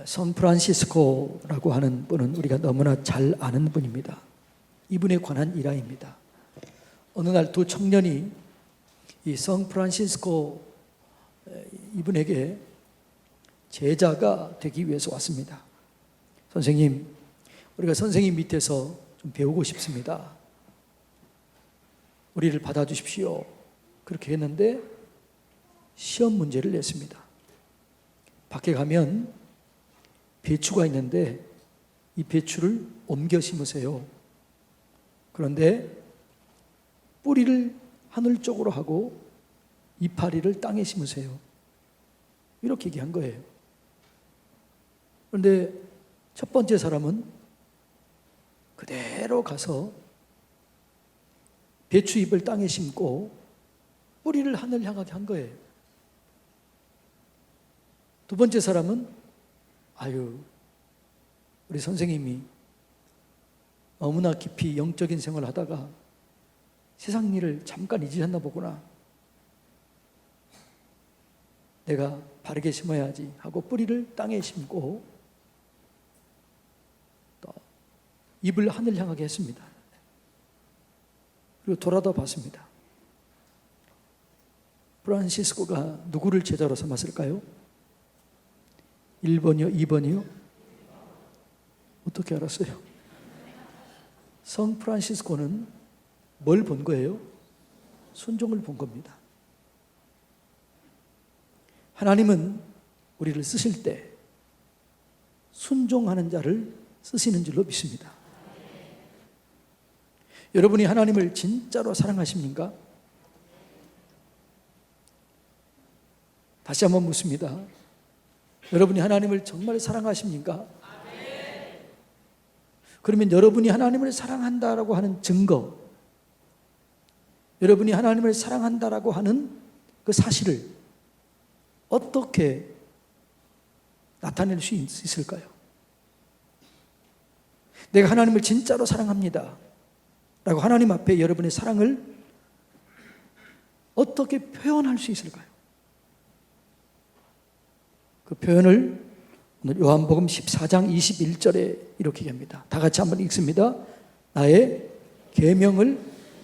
샌프란시스코라고 하는 분은 우리가 너무나 잘 아는 분입니다. 이분에 관한 일화입니다. 어느 날 두 청년이 이 샌프란시스코 이분에게 제자가 되기 위해서 왔습니다. 선생님, 우리가 선생님 밑에서 좀 배우고 싶습니다. 우리를 받아주십시오. 그렇게 했는데 시험 문제를 냈습니다. 밖에 가면 배추가 있는데 이 배추를 옮겨 심으세요. 그런데 뿌리를 하늘 쪽으로 하고 이파리를 땅에 심으세요. 이렇게 얘기한 거예요. 그런데 첫 번째 사람은 그대로 가서 배추잎을 땅에 심고 뿌리를 하늘 향하게 한 거예요. 두 번째 사람은 우리 선생님이 너무나 깊이 영적인 생활을 하다가 세상 일을 잠깐 잊으셨나 보구나. 내가 바르게 심어야지 하고 뿌리를 땅에 심고 또 잎을 하늘 향하게 했습니다. 그리고 돌아다 봤습니다. 프란시스코가 누구를 제자로 삼았을까요? 1번이요? 2번이요? 어떻게 알았어요? 샌프란시스코는 뭘 본 거예요? 순종을 본 겁니다. 하나님은 우리를 쓰실 때 순종하는 자를 쓰시는 줄로 믿습니다. 여러분이 하나님을 진짜로 사랑하십니까? 다시 한번 묻습니다. 여러분이 하나님을 정말 사랑하십니까? 그러면 여러분이 하나님을 사랑한다라고 하는 증거, 여러분이 하나님을 사랑한다라고 하는 그 사실을 어떻게 나타낼 수 있을까요? 내가 하나님을 진짜로 사랑합니다 라고 하나님 앞에 여러분의 사랑을 어떻게 표현할 수 있을까요? 그 표현을 오늘 요한복음 14장 21절에 이렇게 얘기합니다. 다 같이 한번 읽습니다. 나의 계명을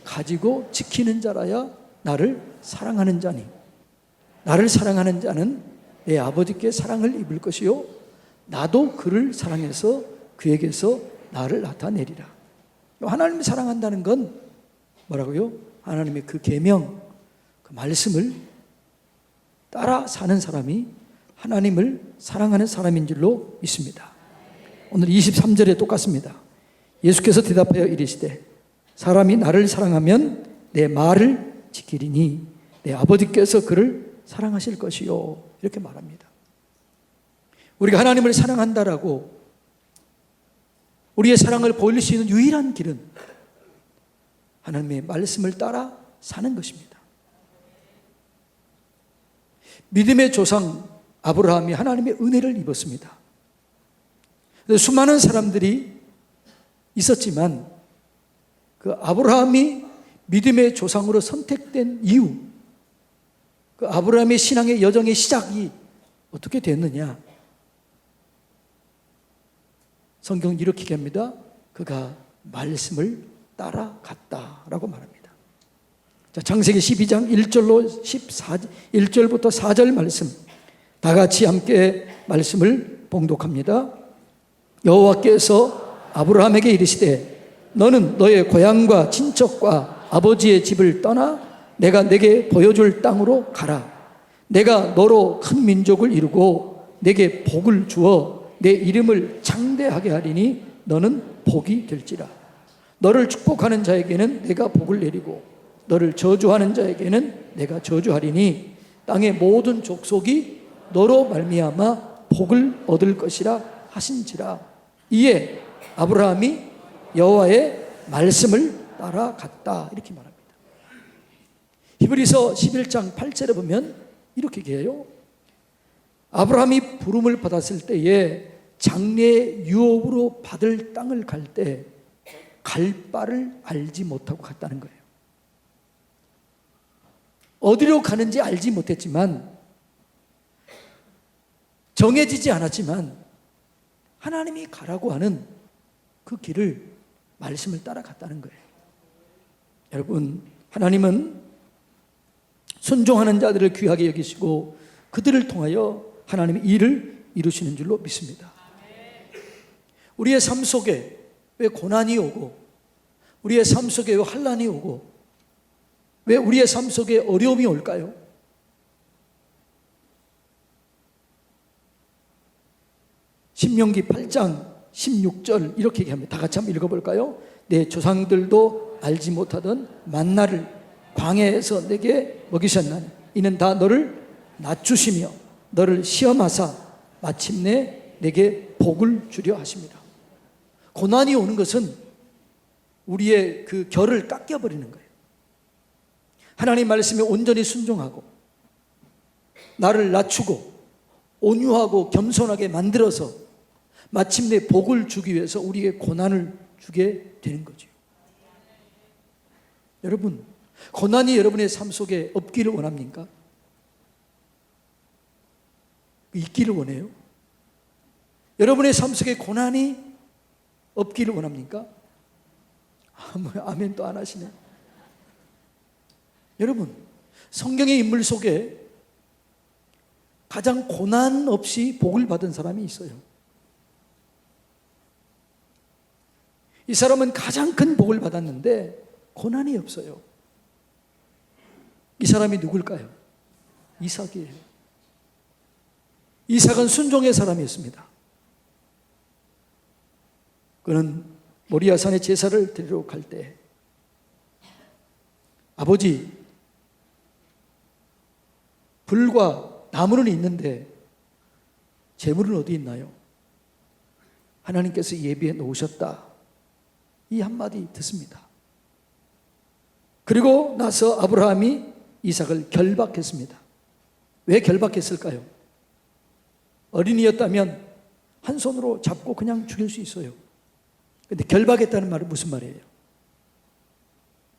가지고 지키는 자라야 나를 사랑하는 자니 나를 사랑하는 자는 내 아버지께 사랑을 입을 것이요 나도 그를 사랑해서 그에게서 나를 나타내리라. 하나님을 사랑한다는 건 뭐라고요? 하나님의 그 계명, 그 말씀을 따라 사는 사람이 하나님을 사랑하는 사람인 줄로 믿습니다. 오늘 23절에 똑같습니다. 예수께서 대답하여 이르시되 사람이 나를 사랑하면 내 말을 지키리니 내 아버지께서 그를 사랑하실 것이요 이렇게 말합니다. 우리가 하나님을 사랑한다라고 우리의 사랑을 보일 수 있는 유일한 길은 하나님의 말씀을 따라 사는 것입니다. 믿음의 조상 아브라함이 하나님의 은혜를 입었습니다. 수많은 사람들이 있었지만 그 아브라함이 믿음의 조상으로 선택된 이유, 그 아브라함의 신앙의 여정의 시작이 어떻게 됐느냐? 성경은 이렇게 얘기합니다. 그가 말씀을 따라갔다라고 말합니다. 자, 창세기 12장 1절부터 4절 말씀 다 같이 함께 말씀을 봉독합니다. 여호와께서 아브라함에게 이르시되 너는 너의 고향과 친척과 아버지의 집을 떠나 내가 내게 보여줄 땅으로 가라. 내가 너로 큰 민족을 이루고 내게 복을 주어 내 이름을 창대하게 하리니 너는 복이 될지라. 너를 축복하는 자에게는 내가 복을 내리고 너를 저주하는 자에게는 내가 저주하리니 땅의 모든 족속이 너로 말미암아 복을 얻을 것이라 하신지라. 이에 아브라함이 여호와의 말씀을 따라갔다 이렇게 말합니다. 히브리서 11장 8절에 보면 이렇게 얘기해요. 아브라함이 부름을 받았을 때에 장래의 유업으로 받을 땅을 갈 때 갈 바를 알지 못하고 갔다는 거예요. 어디로 가는지 알지 못했지만 정해지지 않았지만 하나님이 가라고 하는 그 길을, 말씀을 따라갔다는 거예요. 여러분, 하나님은 순종하는 자들을 귀하게 여기시고 그들을 통하여 하나님의 일을 이루시는 줄로 믿습니다. 우리의 삶 속에 왜 고난이 오고, 우리의 삶 속에 왜 환난이 오고, 왜 우리의 삶 속에 어려움이 올까요? 신명기 8장 16절 이렇게 얘기합니다. 다 같이 한번 읽어볼까요? 내 조상들도 알지 못하던 만나를 광야에서 내게 먹이셨나니 이는 다 너를 낮추시며 너를 시험하사 마침내 내게 복을 주려 하십니다. 고난이 오는 것은 우리의 그 결을 깎여버리는 거예요. 하나님 말씀에 온전히 순종하고 나를 낮추고 온유하고 겸손하게 만들어서 마침내 복을 주기 위해서 우리에게 고난을 주게 되는 거죠. 여러분, 고난이 여러분의 삶 속에 없기를 원합니까? 있기를 원해요? 여러분의 삶 속에 고난이 없기를 원합니까? 아멘 또 안 하시네. 여러분, 성경의 인물 속에 가장 고난 없이 복을 받은 사람이 있어요. 이 사람은 가장 큰 복을 받았는데 고난이 없어요. 이 사람이 누굴까요? 이삭이에요. 이삭은 순종의 사람이었습니다. 그는 모리아산에 제사를 드리러 갈 때 아버지, 불과 나무는 있는데 재물은 어디 있나요? 하나님께서 예비해 놓으셨다. 이 한마디 듣습니다. 그리고 나서 아브라함이 이삭을 결박했습니다. 왜 결박했을까요? 어린이였다면 한 손으로 잡고 그냥 죽일 수 있어요. 그런데 결박했다는 말은 무슨 말이에요?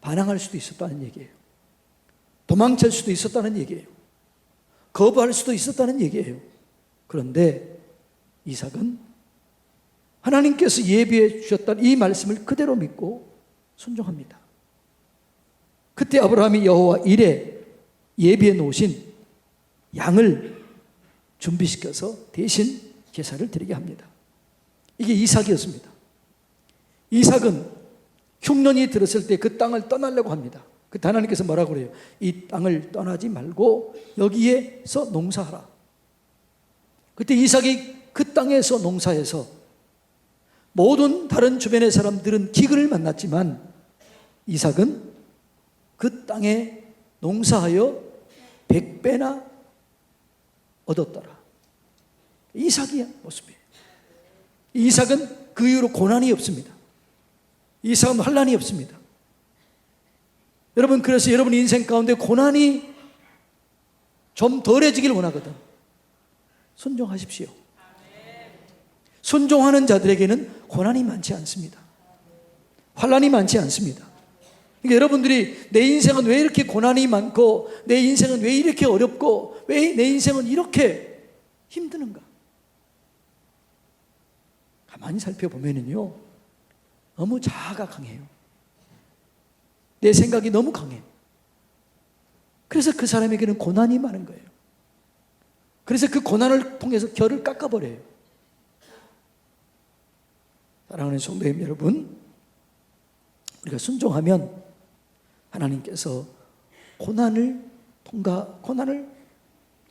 반항할 수도 있었다는 얘기예요. 도망칠 수도 있었다는 얘기예요. 거부할 수도 있었다는 얘기예요. 그런데 이삭은 하나님께서 예비해 주셨다는 이 말씀을 그대로 믿고 순종합니다. 그때 아브라함이 여호와 일에 예비해 놓으신 양을 준비시켜서 대신 제사를 드리게 합니다. 이게 이삭이었습니다. 이삭은 흉년이 들었을 때 그 땅을 떠나려고 합니다. 그때 하나님께서 뭐라고 그래요? 이 땅을 떠나지 말고 여기에서 농사하라. 그때 이삭이 그 땅에서 농사해서 모든 다른 주변의 사람들은 기근을 만났지만 이삭은 그 땅에 농사하여 100배나 얻었더라. 이삭의 모습이에요. 이삭은 그 이후로 고난이 없습니다. 이삭은 환난이 없습니다. 여러분, 그래서 여러분 인생 가운데 고난이 좀 덜해지길 원하거든. 순종하십시오. 순종하는 자들에게는 고난이 많지 않습니다. 환난이 많지 않습니다. 그러니까 여러분들이 내 인생은 왜 이렇게 고난이 많고 내 인생은 왜 이렇게 어렵고 왜 내 인생은 이렇게 힘드는가? 가만히 살펴보면요, 너무 자아가 강해요. 내 생각이 너무 강해. 그래서 그 사람에게는 고난이 많은 거예요. 그래서 그 고난을 통해서 결을 깎아버려요. 사랑하는 성도님 여러분, 우리가 순종하면 하나님께서 고난을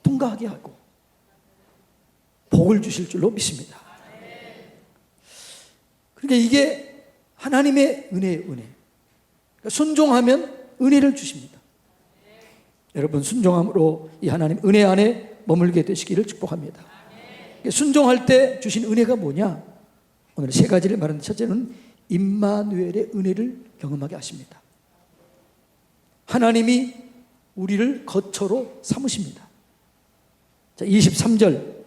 통과하게 하고 복을 주실 줄로 믿습니다. 그러니까 이게 하나님의 은혜예요, 은혜. 그러니까 순종하면 은혜를 주십니다. 여러분, 순종함으로 이 하나님 은혜 안에 머물게 되시기를 축복합니다. 그러니까 순종할 때 주신 은혜가 뭐냐? 오늘 세 가지를 말하는데, 첫째는 임마누엘의 은혜를 경험하게 하십니다. 하나님이 우리를 거처로 삼으십니다. 자, 23절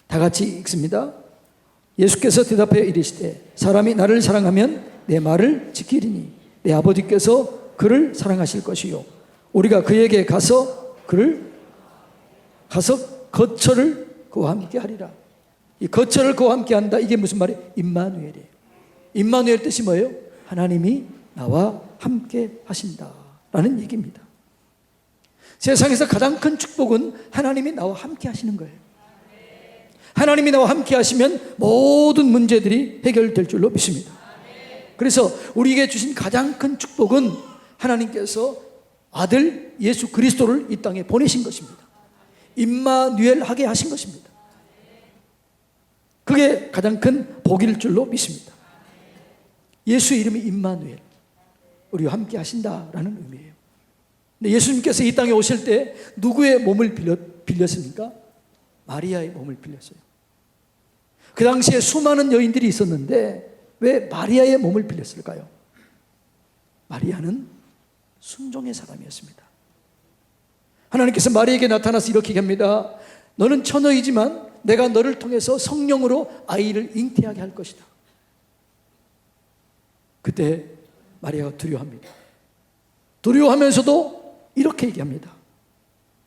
다 같이 읽습니다. 예수께서 대답하여 이르시되 사람이 나를 사랑하면 내 말을 지키리니 내 아버지께서 그를 사랑하실 것이요 우리가 그에게 가서 거처를 그와 함께 하리라. 이 거처를 그와 함께 한다. 이게 무슨 말이에요? 임마누엘이에요. 임마누엘 뜻이 뭐예요? 하나님이 나와 함께 하신다라는 얘기입니다. 세상에서 가장 큰 축복은 하나님이 나와 함께 하시는 거예요. 하나님이 나와 함께 하시면 모든 문제들이 해결될 줄로 믿습니다. 그래서 우리에게 주신 가장 큰 축복은 하나님께서 아들 예수 그리스도를 이 땅에 보내신 것입니다. 임마누엘 하게 하신 것입니다. 그게 가장 큰 복일 줄로 믿습니다. 예수 이름이 임마누엘, 우리와 함께 하신다라는 의미예요. 근데 예수님께서 이 땅에 오실 때 누구의 몸을 빌렸습니까? 마리아의 몸을 빌렸어요. 그 당시에 수많은 여인들이 있었는데 왜 마리아의 몸을 빌렸을까요? 마리아는 순종의 사람이었습니다. 하나님께서 마리아에게 나타나서 이렇게 얘기합니다. 너는 처녀이지만 내가 너를 통해서 성령으로 아이를 잉태하게 할 것이다. 그때 마리아가 두려워합니다. 두려워하면서도 이렇게 얘기합니다.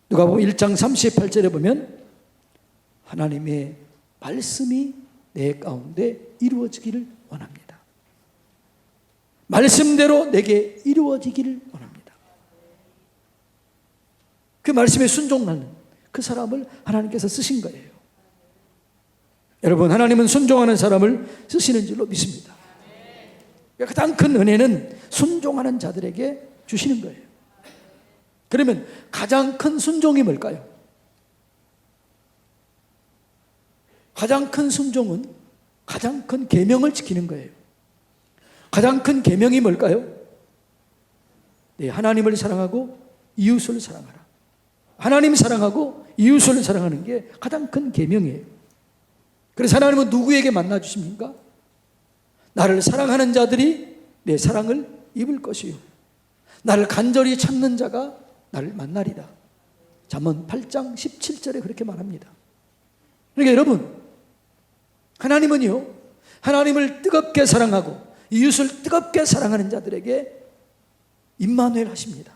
누가복음 1장 38절에 보면 하나님의 말씀이 내 가운데 이루어지기를 원합니다. 말씀대로 내게 이루어지기를 원합니다. 그 말씀에 순종하는 그 사람을 하나님께서 쓰신 거예요. 여러분, 하나님은 순종하는 사람을 쓰시는 줄로 믿습니다. 가장 큰 은혜는 순종하는 자들에게 주시는 거예요. 그러면 가장 큰 순종이 뭘까요? 가장 큰 순종은 가장 큰 계명을 지키는 거예요. 가장 큰 계명이 뭘까요? 네, 하나님을 사랑하고 이웃을 사랑하라. 하나님 사랑하고 이웃을 사랑하는 게 가장 큰 계명이에요. 그래서 하나님은 누구에게 만나 주십니까? 나를 사랑하는 자들이 내 사랑을 입을 것이요, 나를 간절히 찾는 자가 나를 만나리다. 잠언 8장 17절에 그렇게 말합니다. 그러니까 여러분, 하나님은요, 하나님을 뜨겁게 사랑하고 이웃을 뜨겁게 사랑하는 자들에게 임마누엘 하십니다.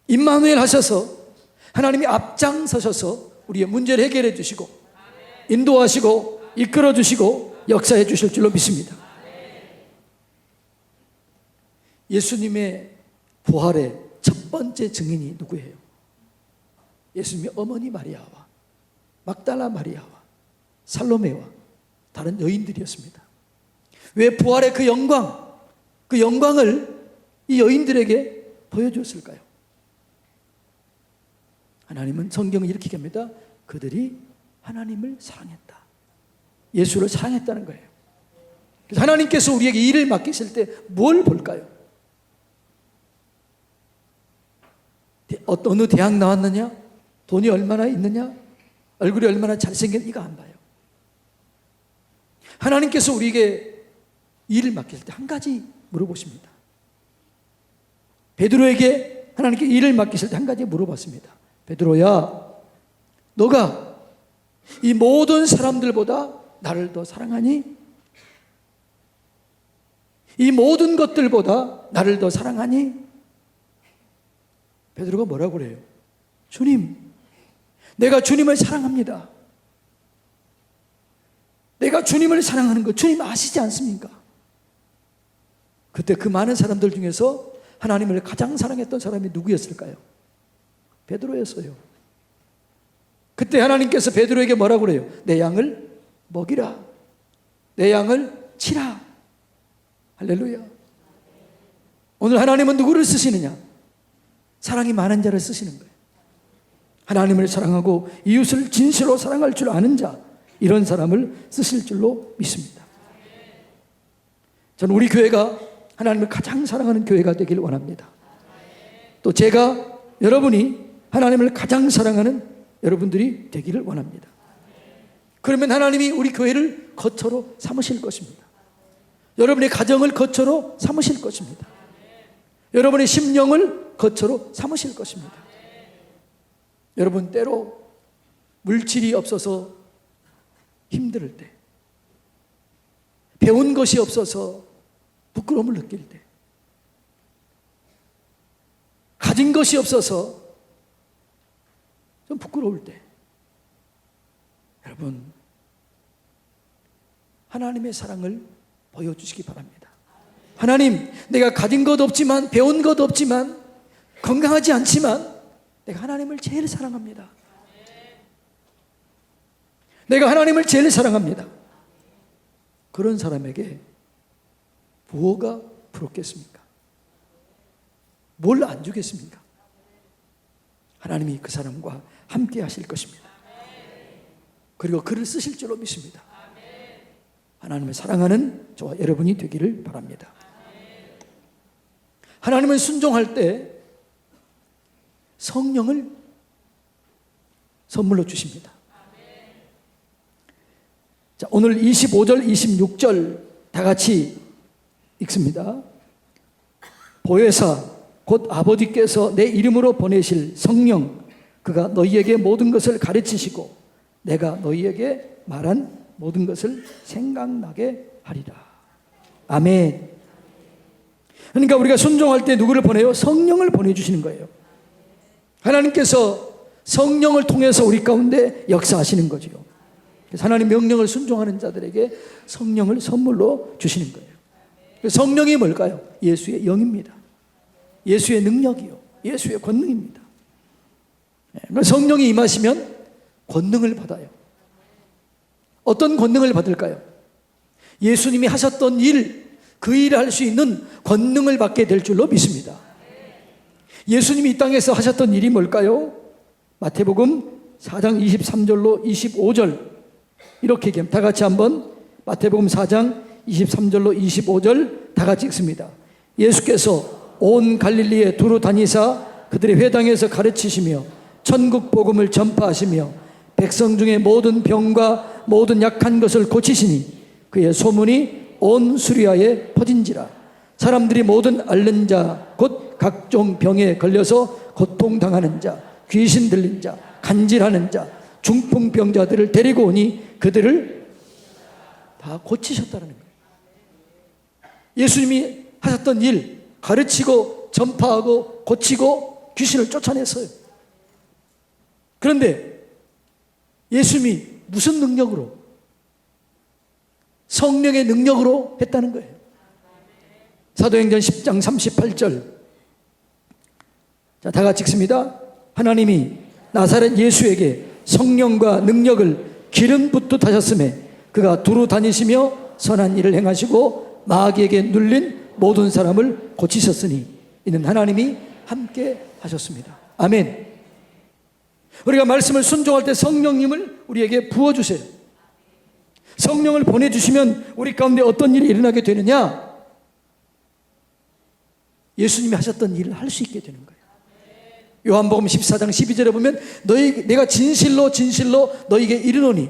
임마누엘 하셔서 하나님이 앞장서셔서 우리의 문제를 해결해 주시고 인도하시고 이끌어 주시고 역사해 주실 줄로 믿습니다. 예수님의 부활의 첫 번째 증인이 누구예요? 예수님의 어머니 마리아와 막달라 마리아와 살로메와 다른 여인들이었습니다. 왜 부활의 그 영광을 이 여인들에게 보여주었을까요? 하나님은 성경을 이렇게 얘기합니다. 그들이 하나님을 사랑했다. 예수를 사랑했다는 거예요. 그래서 하나님께서 우리에게 일을 맡기실 때 뭘 볼까요? 어느 대학 나왔느냐? 돈이 얼마나 있느냐? 얼굴이 얼마나 잘생겼느냐? 이거 안 봐요. 하나님께서 우리에게 일을 맡길 때 한 가지 물어보십니다. 베드로에게 하나님께 일을 맡기실 때 한 가지 물어봤습니다. 베드로야, 너가 이 모든 사람들보다 나를 더 사랑하니? 이 모든 것들보다 나를 더 사랑하니? 베드로가 뭐라고 그래요? 주님, 내가 주님을 사랑합니다. 내가 주님을 사랑하는 거 주님 아시지 않습니까? 그때 그 많은 사람들 중에서 하나님을 가장 사랑했던 사람이 누구였을까요? 베드로였어요. 그때 하나님께서 베드로에게 뭐라고 그래요? 내 양을 먹이라. 내 양을 치라. 할렐루야. 오늘 하나님은 누구를 쓰시느냐? 사랑이 많은 자를 쓰시는 거예요. 하나님을 사랑하고 이웃을 진실로 사랑할 줄 아는 자, 이런 사람을 쓰실 줄로 믿습니다. 저는 우리 교회가 하나님을 가장 사랑하는 교회가 되길 원합니다. 또 제가 여러분이 하나님을 가장 사랑하는 여러분들이 되기를 원합니다. 그러면 하나님이 우리 교회를 거처로 삼으실 것입니다. 여러분의 가정을 거처로 삼으실 것입니다. 여러분의 심령을 거처로 삼으실 것입니다. 여러분, 때로 물질이 없어서 힘들 때, 배운 것이 없어서 부끄러움을 느낄 때, 가진 것이 없어서 좀 부끄러울 때, 여러분, 하나님의 사랑을 보여주시기 바랍니다. 하나님, 내가 가진 것 없지만, 배운 것 없지만, 건강하지 않지만 내가 하나님을 제일 사랑합니다. 내가 하나님을 제일 사랑합니다. 그런 사람에게 무엇가 부럽겠습니까? 뭘 안 주겠습니까? 하나님이 그 사람과 함께 하실 것입니다. 그리고 그를 쓰실 줄로 믿습니다. 하나님을 사랑하는 저와 여러분이 되기를 바랍니다. 하나님은 순종할 때 성령을 선물로 주십니다. 자, 오늘 25절, 26절 다 같이 읽습니다. 보혜사 곧 아버지께서 내 이름으로 보내실 성령, 그가 너희에게 모든 것을 가르치시고 내가 너희에게 말한 모든 것을 생각나게 하리라. 아멘. 그러니까 우리가 순종할 때 누구를 보내요? 성령을 보내주시는 거예요. 하나님께서 성령을 통해서 우리 가운데 역사하시는 거죠. 그래서 하나님 명령을 순종하는 자들에게 성령을 선물로 주시는 거예요. 성령이 뭘까요? 예수의 영입니다. 예수의 능력이요, 예수의 권능입니다. 성령이 임하시면 권능을 받아요. 어떤 권능을 받을까요? 예수님이 하셨던 일, 그 일을 할 수 있는 권능을 받게 될 줄로 믿습니다. 예수님이 이 땅에서 하셨던 일이 뭘까요? 마태복음 4장 23절로 25절 이렇게 얘기합니다. 다 같이 한번 마태복음 4장 23절로 25절 다 같이 읽습니다. 예수께서 온 갈릴리에 두루 다니사 그들의 회당에서 가르치시며 천국 복음을 전파하시며 백성 중에 모든 병과 모든 약한 것을 고치시니 그의 소문이 온 수리아에 퍼진지라. 사람들이 모든 앓는 자 곧 각종 병에 걸려서 고통당하는 자, 귀신 들린 자, 간질하는 자, 중풍병자들을 데리고 오니 그들을 다 고치셨다는 거예요. 예수님이 하셨던 일, 가르치고 전파하고 고치고 귀신을 쫓아냈어요. 그런데 예수님이 무슨 능력으로? 성령의 능력으로 했다는 거예요. 사도행전 10장 38절. 자, 다 같이 읽습니다. 하나님이 나사렛 예수에게 성령과 능력을 기름 붓듯 하셨음에 그가 두루 다니시며 선한 일을 행하시고 마귀에게 눌린 모든 사람을 고치셨으니 이는 하나님이 함께 하셨습니다. 아멘. 우리가 말씀을 순종할 때 성령님을 우리에게 부어주세요. 성령을 보내주시면 우리 가운데 어떤 일이 일어나게 되느냐? 예수님이 하셨던 일을 할 수 있게 되는 거예요. 요한복음 14장 12절에 보면 내가 진실로 진실로 너희에게 이르노니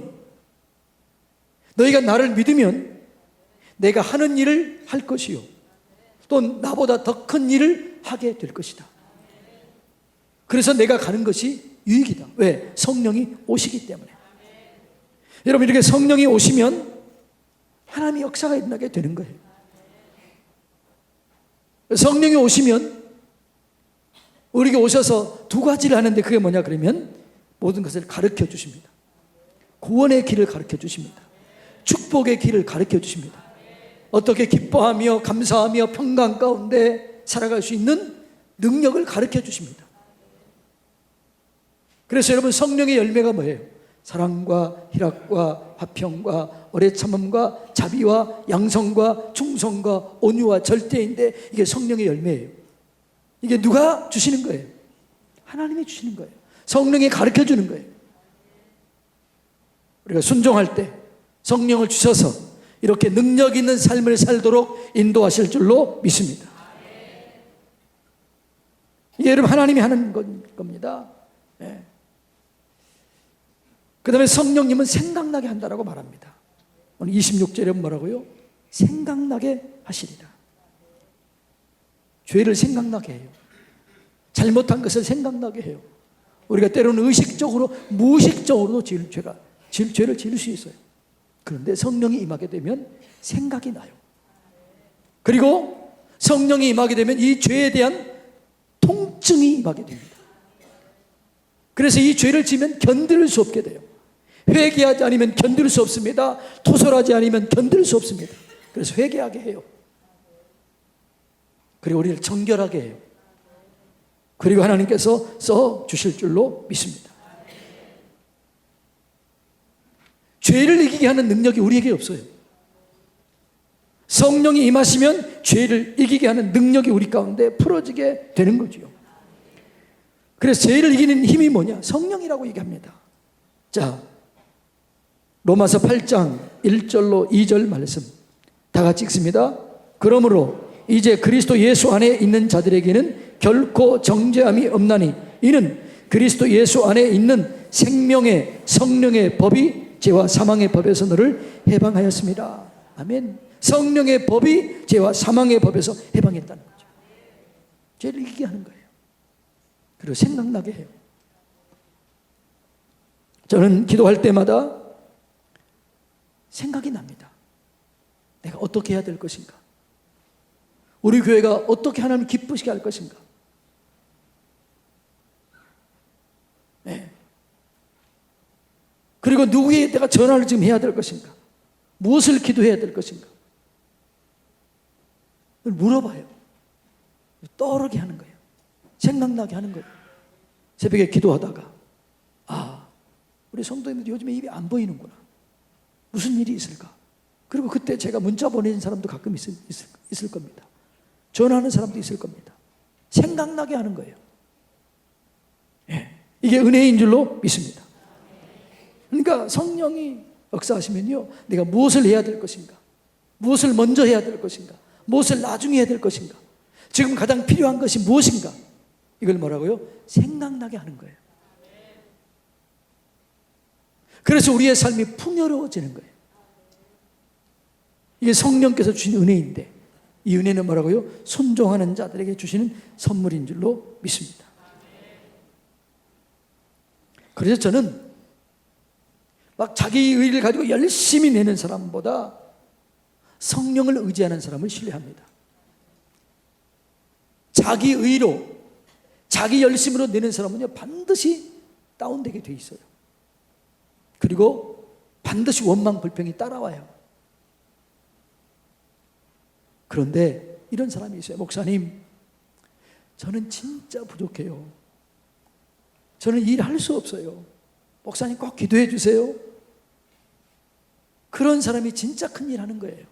너희가 나를 믿으면 내가 하는 일을 할 것이요 또 나보다 더 큰 일을 하게 될 것이다. 그래서 내가 가는 것이 유익이다. 왜? 성령이 오시기 때문에. 여러분, 이렇게 성령이 오시면 하나님의 역사가 일어나게 되는 거예요. 성령이 오시면 우리에게 오셔서 두 가지를 하는데 그게 뭐냐 그러면 모든 것을 가르쳐 주십니다. 구원의 길을 가르쳐 주십니다. 축복의 길을 가르쳐 주십니다. 어떻게 기뻐하며 감사하며 평강 가운데 살아갈 수 있는 능력을 가르쳐 주십니다. 그래서 여러분, 성령의 열매가 뭐예요? 사랑과 희락과 화평과 오래 참음과 자비와 양성과 충성과 온유와 절제인데 이게 성령의 열매예요. 이게 누가 주시는 거예요? 하나님이 주시는 거예요. 성령이 가르쳐 주는 거예요. 우리가 순종할 때 성령을 주셔서 이렇게 능력 있는 삶을 살도록 인도하실 줄로 믿습니다. 이게 여러분 하나님이 하는 겁니다. 네. 그 다음에 성령님은 생각나게 한다라고 말합니다. 오늘 26절에 뭐라고요? 생각나게 하시리라. 죄를 생각나게 해요. 잘못한 것을 생각나게 해요. 우리가 때로는 의식적으로 무의식적으로도 죄를 지을 수 있어요. 그런데 성령이 임하게 되면 생각이 나요. 그리고 성령이 임하게 되면 이 죄에 대한 통증이 임하게 됩니다. 그래서 이 죄를 지면 견딜 수 없게 돼요. 회개하지 않으면 견딜 수 없습니다. 토설하지 않으면 견딜 수 없습니다. 그래서 회개하게 해요. 그리고 우리를 정결하게 해요. 그리고 하나님께서 써 주실 줄로 믿습니다. 죄를 이기게 하는 능력이 우리에게 없어요. 성령이 임하시면 죄를 이기게 하는 능력이 우리 가운데 풀어지게 되는 거죠. 그래서 죄를 이기는 힘이 뭐냐? 성령이라고 얘기합니다. 자, 로마서 8장 1절로 2절 말씀 다 같이 읽습니다. 그러므로 이제 그리스도 예수 안에 있는 자들에게는 결코 정죄함이 없나니 이는 그리스도 예수 안에 있는 생명의 성령의 법이 죄와 사망의 법에서 너를 해방하였습니다. 아멘. 성령의 법이 죄와 사망의 법에서 해방했다는 거죠. 죄를 이기게 하는 거예요. 그리고 생각나게 해요. 저는 기도할 때마다 생각이 납니다. 내가 어떻게 해야 될 것인가? 우리 교회가 어떻게 하나님 기쁘시게 할 것인가? 네. 그리고 누구에게 내가 전화를 지금 해야 될 것인가? 무엇을 기도해야 될 것인가? 물어봐요. 떠오르게 하는 거예요. 생각나게 하는 거예요. 새벽에 기도하다가 우리 성도님들 요즘에 입이 안 보이는구나. 무슨 일이 있을까? 그리고 그때 제가 문자 보내는 사람도 가끔 있을 겁니다. 전화하는 사람도 있을 겁니다. 생각나게 하는 거예요. 예, 이게 은혜인 줄로 믿습니다. 그러니까 성령이 역사하시면요, 내가 무엇을 해야 될 것인가, 무엇을 먼저 해야 될 것인가, 무엇을 나중에 해야 될 것인가, 지금 가장 필요한 것이 무엇인가, 이걸 뭐라고요? 생각나게 하는 거예요. 그래서 우리의 삶이 풍요로워지는 거예요. 이게 성령께서 주신 은혜인데, 이 은혜는 뭐라고요? 순종하는 자들에게 주시는 선물인 줄로 믿습니다. 그래서 저는 막 자기 의를 가지고 열심히 내는 사람보다 성령을 의지하는 사람을 신뢰합니다. 자기 의로, 자기 열심으로 내는 사람은요, 반드시 다운되게 돼 있어요. 그리고 반드시 원망 불평이 따라와요. 그런데 이런 사람이 있어요. 목사님, 저는 진짜 부족해요. 저는 일할 수 없어요. 목사님 꼭 기도해 주세요. 그런 사람이 진짜 큰일 하는 거예요.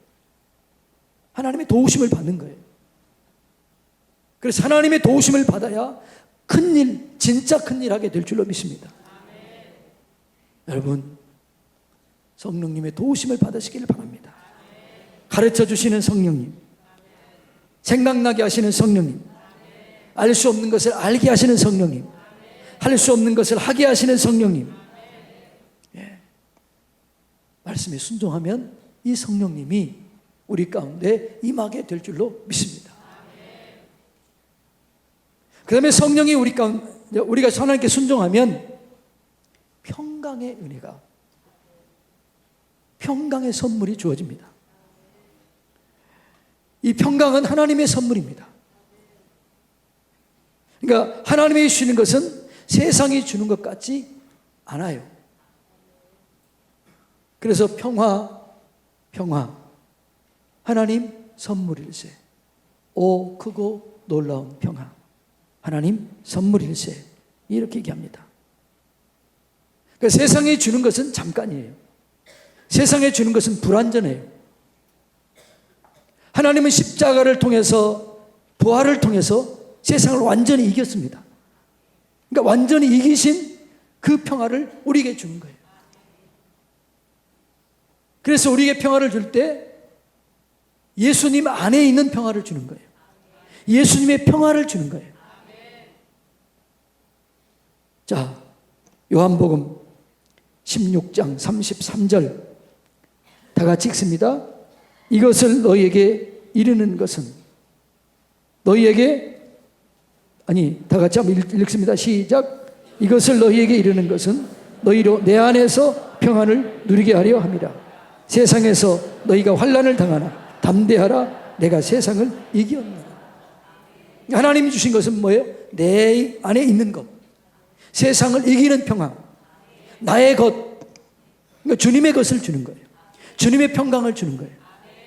하나님의 도우심을 받는 거예요. 그래서 하나님의 도우심을 받아야 큰일, 진짜 큰일 하게 될 줄로 믿습니다. 여러분, 성령님의 도우심을 받으시기를 바랍니다. 가르쳐 주시는 성령님, 생각나게 하시는 성령님, 알 수 없는 것을 알게 하시는 성령님, 할 수 없는 것을 하게 하시는 성령님, 예. 말씀에 순종하면 이 성령님이 우리 가운데 임하게 될 줄로 믿습니다. 그 다음에 성령이 우리 가운데, 우리가 하나님께 순종하면 평강의 은혜가, 평강의 선물이 주어집니다. 이 평강은 하나님의 선물입니다. 그러니까 하나님이 주시는 것은 세상이 주는 것 같지 않아요. 그래서 평화, 하나님 선물일세. 오 크고 놀라운 평화, 하나님 선물일세. 이렇게 얘기합니다. 그러니까 세상에 주는 것은 잠깐이에요. 세상에 주는 것은 불완전해요. 하나님은 십자가를 통해서, 부활을 통해서 세상을 완전히 이겼습니다. 그러니까 완전히 이기신 그 평화를 우리에게 주는 거예요. 그래서 우리에게 평화를 줄 때 예수님 안에 있는 평화를 주는 거예요. 예수님의 평화를 주는 거예요. 자, 요한복음 16장 33절 다 같이 읽습니다. 이것을 너희에게 이르는 것은, 너희에게, 다 같이 한번 읽습니다. 시작. 이것을 너희에게 이르는 것은 너희로 내 안에서 평안을 누리게 하려 함이라. 세상에서 너희가 환난을 당하나 담대하라, 내가 세상을 이기었노라. 하나님이 주신 것은 뭐예요? 내 안에 있는 것, 세상을 이기는 평안, 나의 것, 그러니까 주님의 것을 주는 거예요. 주님의 평강을 주는 거예요.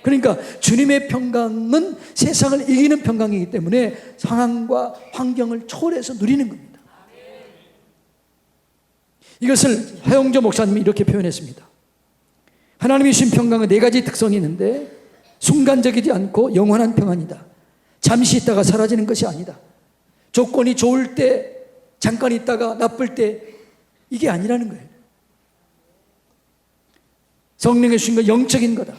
그러니까 주님의 평강은 세상을 이기는 평강이기 때문에 상황과 환경을 초월해서 누리는 겁니다. 이것을 하용조 목사님이 이렇게 표현했습니다. 하나님이 주신 평강은 네 가지 특성이 있는데 순간적이지 않고 영원한 평안이다. 잠시 있다가 사라지는 것이 아니다. 조건이 좋을 때 잠깐 있다가 나쁠 때 이게 아니라는 거예요. 성령의 주신 건 영적인 거다.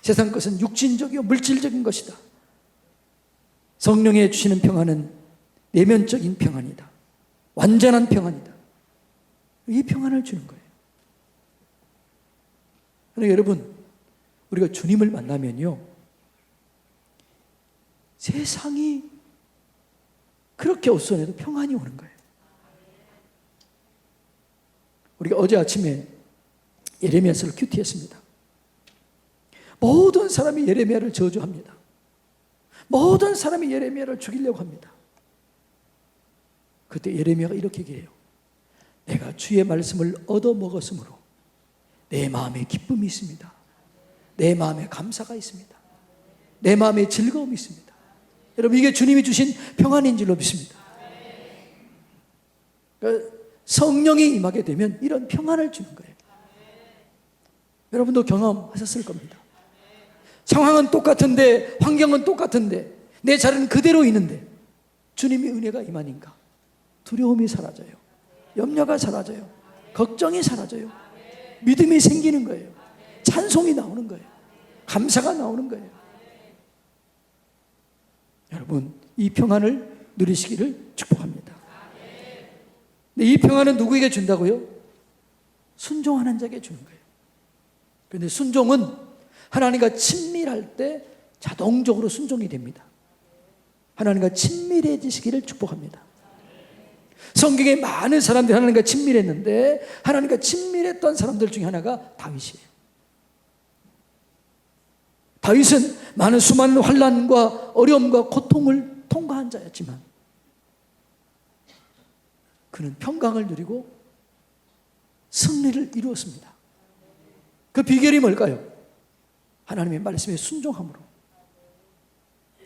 세상 것은 육신적이고 물질적인 것이다. 성령의 주시는 평안은 내면적인 평안이다. 완전한 평안이다. 이 평안을 주는 거예요. 그러니까 여러분, 우리가 주님을 만나면요, 세상이 그렇게 어수선해도 평안이 오는 거예요. 우리가 어제 아침에 예레미야서를 큐티했습니다. 모든 사람이 예레미야를 저주합니다. 모든 사람이 예레미야를 죽이려고 합니다. 그때 예레미야가 이렇게 얘기해요. 내가 주의 말씀을 얻어먹었으므로 내 마음에 기쁨이 있습니다. 내 마음에 감사가 있습니다. 내 마음에 즐거움이 있습니다. 여러분, 이게 주님이 주신 평안인 줄로 믿습니다. 그러니까 성령이 임하게 되면 이런 평안을 주는 거예요. 여러분도 경험하셨을 겁니다. 상황은 똑같은데, 환경은 똑같은데, 내 자리는 그대로 있는데 주님의 은혜가 임하니까 두려움이 사라져요. 염려가 사라져요. 걱정이 사라져요. 믿음이 생기는 거예요. 찬송이 나오는 거예요. 감사가 나오는 거예요. 여러분, 이 평안을 누리시기를 축복합니다. 근데 이 평안은 누구에게 준다고요? 순종하는 자에게 주는 거예요. 그런데 순종은 하나님과 친밀할 때 자동적으로 순종이 됩니다. 하나님과 친밀해지시기를 축복합니다. 성경에 많은 사람들이 하나님과 친밀했는데 하나님과 친밀했던 사람들 중에 하나가 다윗이에요. 다윗은 많은 수많은 환난과 어려움과 고통을 통과한 자였지만 그는 평강을 누리고 승리를 이루었습니다. 그 비결이 뭘까요? 하나님의 말씀에 순종함으로,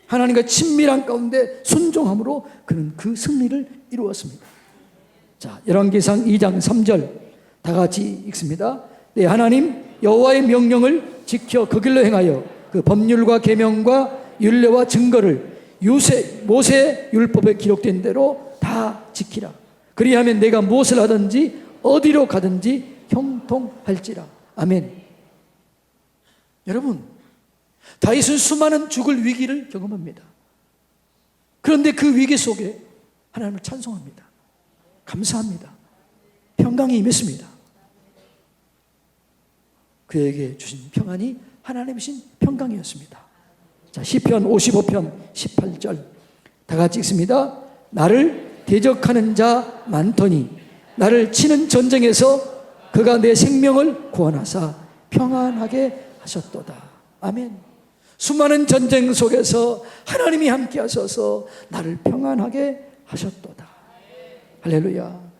하나님과 친밀한 가운데 순종함으로 그는 그 승리를 이루었습니다. 자, 열왕기상 2장 3절 다 같이 읽습니다. 네, 하나님 여호와의 명령을 지켜 그 길로 행하여 그 법률과 계명과 율례와 증거를 모세 율법에 기록된 대로 다 지키라. 그리하면 내가 무엇을 하든지 어디로 가든지 형통할지라. 아멘. 여러분, 다윗은 수많은 죽을 위기를 경험합니다. 그런데 그 위기 속에 하나님을 찬송합니다. 감사합니다. 평강이 임했습니다. 그에게 주신 평안이 하나님이 주신 평강이었습니다. 자, 시편 55편 18절 다 같이 읽습니다. 나를 대적하는 자 많더니 나를 치는 전쟁에서 그가 내 생명을 구원하사 평안하게 하셨도다. 아멘. 수많은 전쟁 속에서 하나님이 함께 하셔서 나를 평안하게 하셨도다. 할렐루야.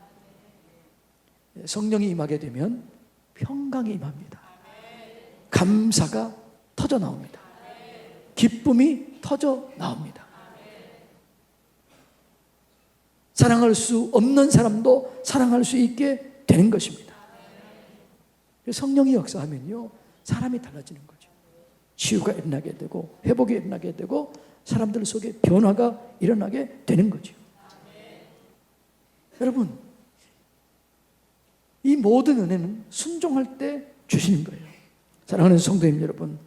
성령이 임하게 되면 평강이 임합니다. 감사가 터져 나옵니다. 기쁨이 터져 나옵니다. 사랑할 수 없는 사람도 사랑할 수 있게 되는 것입니다. 성령이 역사하면요, 사람이 달라지는 거죠. 치유가 일어나게 되고 회복이 일어나게 되고 사람들 속에 변화가 일어나게 되는 거죠. 여러분, 이 모든 은혜는 순종할 때 주시는 거예요. 사랑하는 성도님 여러분,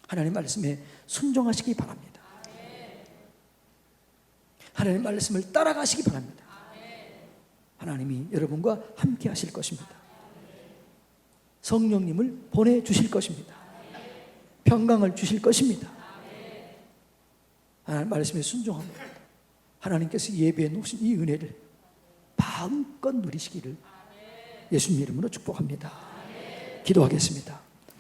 하나님 말씀에 순종하시기 바랍니다. 하나님 말씀을 따라가시기 바랍니다. 하나님이 여러분과 함께 하실 것입니다. 성령님을 보내주실 것입니다. 평강을 주실 것입니다. 하나님 말씀에 순종합니다. 하나님께서 예배해 놓으신 이 은혜를 마음껏 누리시기를 예수님 이름으로 축복합니다. 기도하겠습니다.